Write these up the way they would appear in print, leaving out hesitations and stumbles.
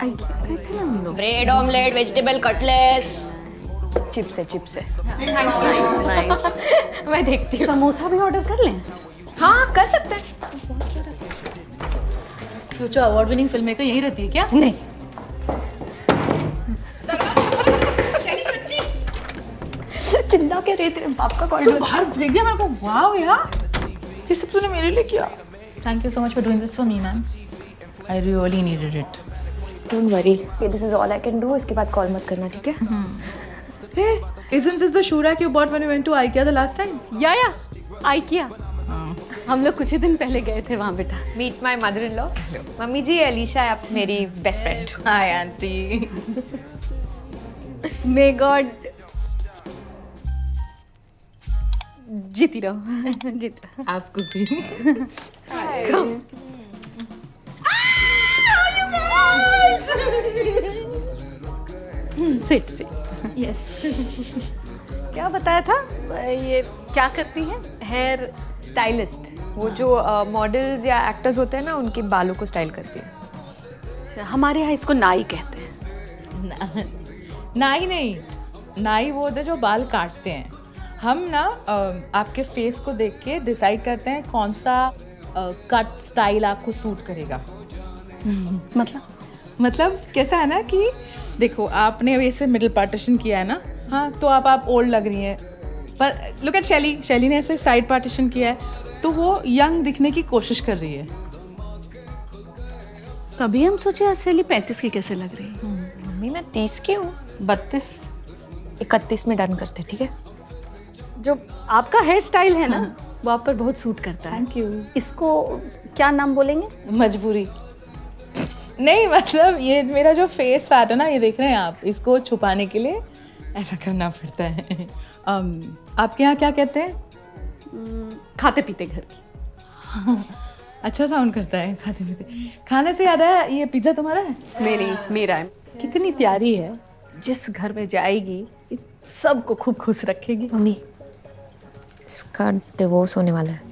आई गए थे ना हम लोग। Bread omelette, vegetable cutlets. Chips है। नाइस। मैं देखती हूँ। समोसा भी ऑर्डर कर लें? हाँ कर सकते हैं। Future award winning film maker यहीं रहती है क्या? नहीं। चिल्ला के रहे तेरे बाप का कॉरिडोर। बाहर फेंक दिया मेरे को। वाओ यार, ये सब तूने मेरे लिए किया। Thank you so much for doing this for me ma'am. I really needed it. Don't worry, this is all I can do. इसके बाद कॉल मत करना, ठीक है? Hey, isn't this the shoe rack you bought when we went to IKEA the last time? या IKEA। हम लोग कुछ ही दिन पहले गए थे वहाँ बेटा। Meet my mother in law. Mummy ji, Alisha है मेरी best friend. Hi auntie. May God जीती रहो। जीती रहो। आपको भी। Sit yes. क्या बताया था? ये क्या करती हैं? हेयर स्टाइलिस्ट, वो जो मॉडल्स या एक्टर्स होते हैं ना, उनके बालों को स्टाइल करती है। हमारे यहाँ इसको नाई कहते हैं। नाई नहीं, नाई वो होते जो बाल काटते हैं। हम ना आपके फेस को देख के डिसाइड करते हैं कौन सा कट स्टाइल आपको सूट करेगा। मतलब कैसा है ना कि देखो, आपने अभी ऐसे मिडिल पार्टीशन किया है ना, हाँ, तो आप ओल्ड लग रही हैं। पर लुक एट शैली ने ऐसे साइड पार्टीशन किया है, तो वो यंग दिखने की कोशिश कर रही है। तभी हम सोचे असली 35 की कैसे लग रही है। मम्मी मैं 30 की हूँ। 32। 31 में डन करते, ठीक है? जो आपका हेयर स्टाइल है ना, वो आप पर बहुत सूट करता है। Thank you. इसको क्या नाम बोलेंगे? मजबूरी नहीं, मतलब ये मेरा जो फेस फैट है ना, ये देख रहे हैं आप, इसको छुपाने के लिए ऐसा करना पड़ता है। आपके यहाँ क्या कहते हैं? खाते पीते घर की। अच्छा साउंड करता है, खाते पीते। खाने से याद आया, ये पिज्ज़ा तुम्हारा है? मेरा है। कितनी प्यारी है, जिस घर में जाएगी सबको खूब खुश रखेगी। मम्मी, इसका डिवोर्स होने वाला है।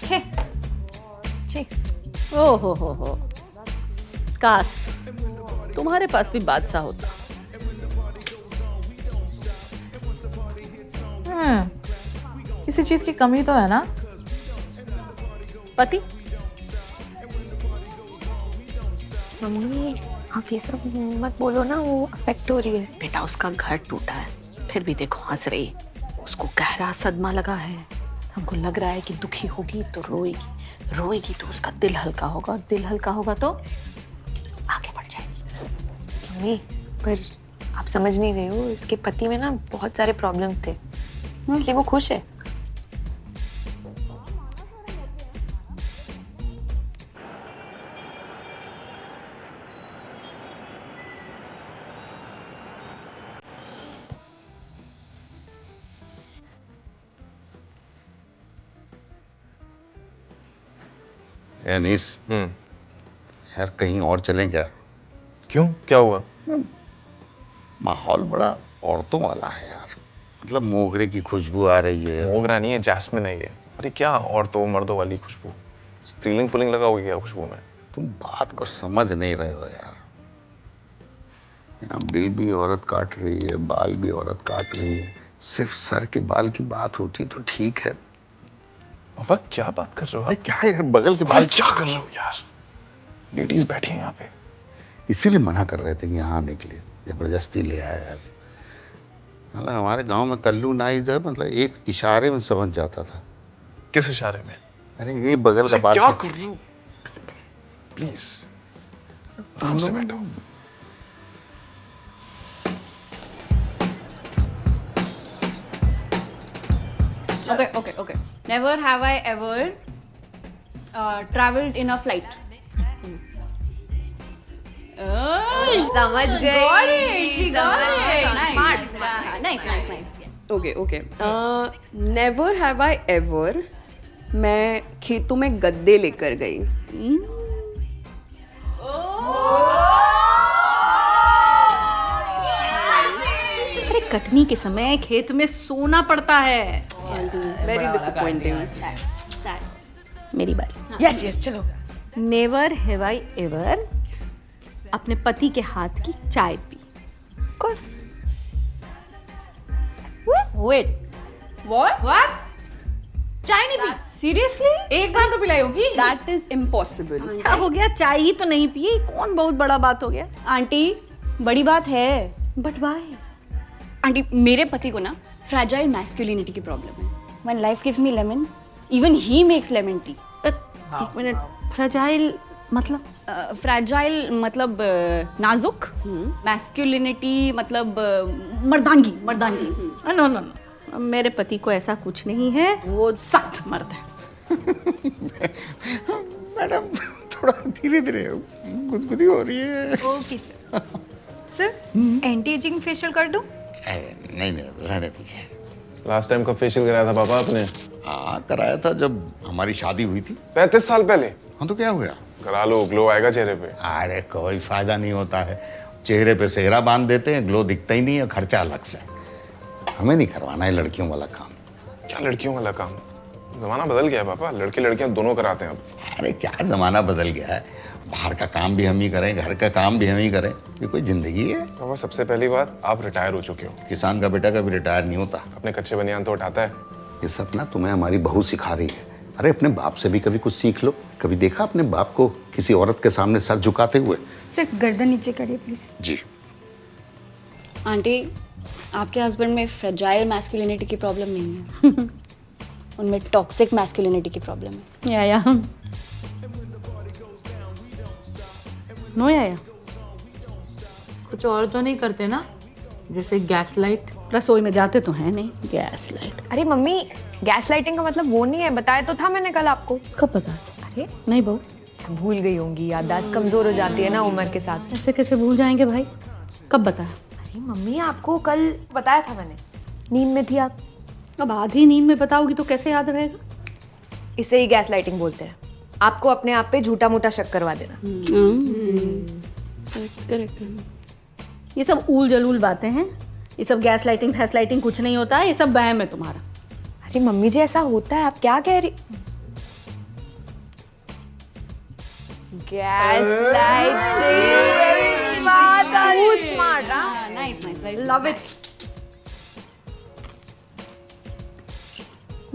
छे छे। ओ हो। काश तुम्हारे पास भी बादशाह होता। किसी चीज़ की कमी तो है ना? पति। मम्मी आप ये सब मत बोलो ना, वो अफेक्ट हो रही है। बेटा उसका घर टूटा है, फिर भी देखो हंस रही। उसको गहरा सदमा लगा है। हमको लग रहा है कि दुखी होगी तो रोएगी तो उसका दिल हल्का होगा, और दिल हल्का होगा तो आगे बढ़ जाएगी। मम्मी पर आप समझ नहीं रहे हो, इसके पति में ना बहुत सारे प्रॉब्लम्स थे, इसलिए वो खुश है। अनीस, यार कहीं और चलें क्या? क्यों, क्या हुआ? माहौल बड़ा औरतों वाला है यार। मतलब मोगरे की खुशबू आ रही है। मोगरा नहीं है, जैस्मिन है ये। अरे क्या औरतों मर्दों वाली खुशबू? स्त्रीलिंग पुल्लिंग लगा हुआ क्या खुशबू में? तुम बात को समझ नहीं रहे हो यार। यहाँ बिल भी औरत काट रही है, बाल भी औरत काट रही है। सिर्फ सर के बाल की बात होती तो ठीक है। पापा क्या बात कर रहे हो अरे आप? क्या यार, बगल के बाल क्या कर रहे हो यार? लेडीज बैठी हैं यहाँ पे। इसीलिए मना कर रहे थे कि यहाँ आने के लिए, जबरदस्ती ले आया यार। मतलब हमारे गांव में कल्लू नाई जो है, मतलब एक इशारे में समझ जाता था। किस इशारे में? अरे ये बगल का बाल। क्या कर रहे हो? प्लीज आराम से बैठो। Okay. Never have I ever traveled in a flight. समझ गई। Smart. Nice. Okay. Never have I ever मैं खेतों में गद्दे लेकर गई। कटनी के समय खेत में सोना पड़ता है। Very disappointing. मेरी बात। यस यस चलो। नेवर हैव आई एवर अपने पति के हाथ की चाय पी। Of course. Wait, what? चाय नहीं पी? सीरियसली? एक बार तो पिलाई होगी। That is impossible. क्या हो गया? चाय ही तो नहीं पी, कौन बहुत बड़ा बात हो गया? आंटी बड़ी बात है। But why? आंटी मेरे पति को ना फ्रैजाइल मैस्कुलिनिटी की प्रॉब्लम है। When life gives me lemon even he makes lemon tea. एक मिनट, फ्रेजाइल मतलब? फ्रैजाइल मतलब नाजुक, मैस्कुलिनिटी मतलब मर्दानगी। नो नो नो, मेरे पति को ऐसा कुछ नहीं है, वो सख्त मर्द है। मैडम थोड़ा धीरे धीरे, गुदगुदी हो रही है। Okay sir. Sir anti ageing facial कर दूं? नहीं नहीं, रहने दीजिए। लास्ट टाइम कब फेशियल कराया था पापा आपने? हाँ कराया था जब हमारी शादी हुई थी। 35 साल पहले। हाँ तो क्या हुआ? करा लो, ग्लो आएगा चेहरे पे। अरे कोई फायदा नहीं होता है, चेहरे पे सेहरा बांध देते हैं, ग्लो दिखता ही नहीं है, खर्चा अलग से। हमें नहीं करवाना है लड़कियों वाला काम। क्या लड़कियों वाला काम? जमाना बदल गया है पापा, लड़के लड़कियां दोनों कराते हैं अब। अरे क्या जमाना बदल गया है, बाहर का काम भी हम ही करें, घर का काम भी हम ही करें, ये कोई जिंदगी है? पापा सबसे पहली बात, आप रिटायर हो चुके हो। किसान का बेटा कभी रिटायर नहीं होता। अपने कच्चे बनियान तो उठाता है। ये सब ना तुम्हें हमारी बहू सिखा रही है। अरे अपने बाप से भी कभी कुछ सीख लो। कभी देखा अपने बाप को किसी औरत के सामने सर झुकाते हुए? सिर्फ गर्दन नीचे करिए प्लीज। जी। आंटी आपके हस्बैंड में फ्रैजाइल मैस्कुलिनिटी की प्रॉब्लम नहीं है। उनमें टॉक्सिक मैस्कुलिनिटी की प्रॉब्लम है। या नो या कुछ और तो नहीं करते ना, जैसे गैस लाइट? रसोई में जाते तो हैं नहीं, गैस लाइट। अरे मम्मी, गैस लाइटिंग का मतलब वो नहीं है, बताया तो था मैंने कल आपको। कब पता? अरे नहीं बहू, भूल गई होंगी, याददाश्त कमजोर हो जाती है ना उम्र के साथ। ऐसे कैसे भूल जाएंगे भाई? कब बताया? अरे मम्मी आपको कल बताया था मैंने, नींद में थी आप। अब आधी नींद में बताओगी तो कैसे याद रहेगा? इसे ही गैस लाइटिंग बोलते हैं। आपको अपने आप पे झूठा मूठा शक करवा देना। करेक्ट। ये सब ऊल जलूल बातें हैं, ये सब गैस लाइटिंग फैस लाइटिंग कुछ नहीं होता है, ये सब वहम है तुम्हारा। अरे मम्मी जी ऐसा होता है, आप क्या कह रही? Gas lighting smart, love it.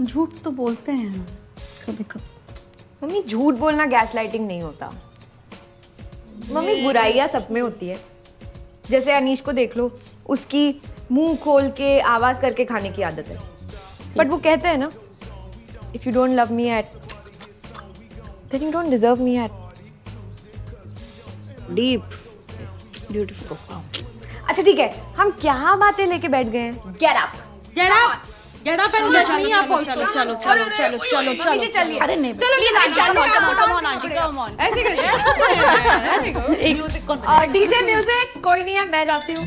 झूठ तो बोलते हैं कभी कभी। मम्मी झूठ बोलना गैस लाइटिंग नहीं होता। मम्मी बुराइयां सब में होती है। जैसे अनीश को देख लो, उसकी मुंह खोल के आवाज करके खाने की आदत है, बट वो कहते हैं ना, if you don't love me at then you don't deserve me at. Deep, beautiful. अच्छा ठीक है, हम क्या बातें लेके बैठ गए हैं? Get up, get up, get up and get me up also. चलो चलो चलो चलो मम्मी जी चलिए। अरे नहीं, चलो come on aunty, come on. ऐसे करिए। डीजे म्यूजिक कोई नहीं है, मैं जाती हूँ।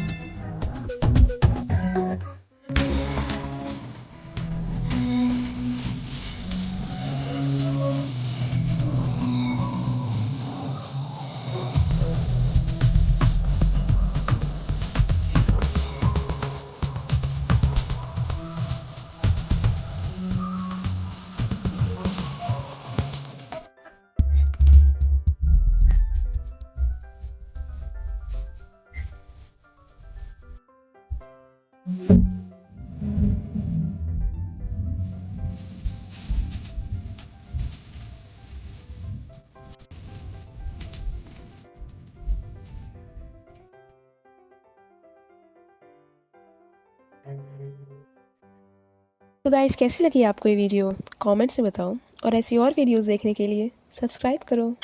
तो गाइस कैसी लगी आपको ये वीडियो? कमेंट्स में बताओ और ऐसी और वीडियोस देखने के लिए सब्सक्राइब करो।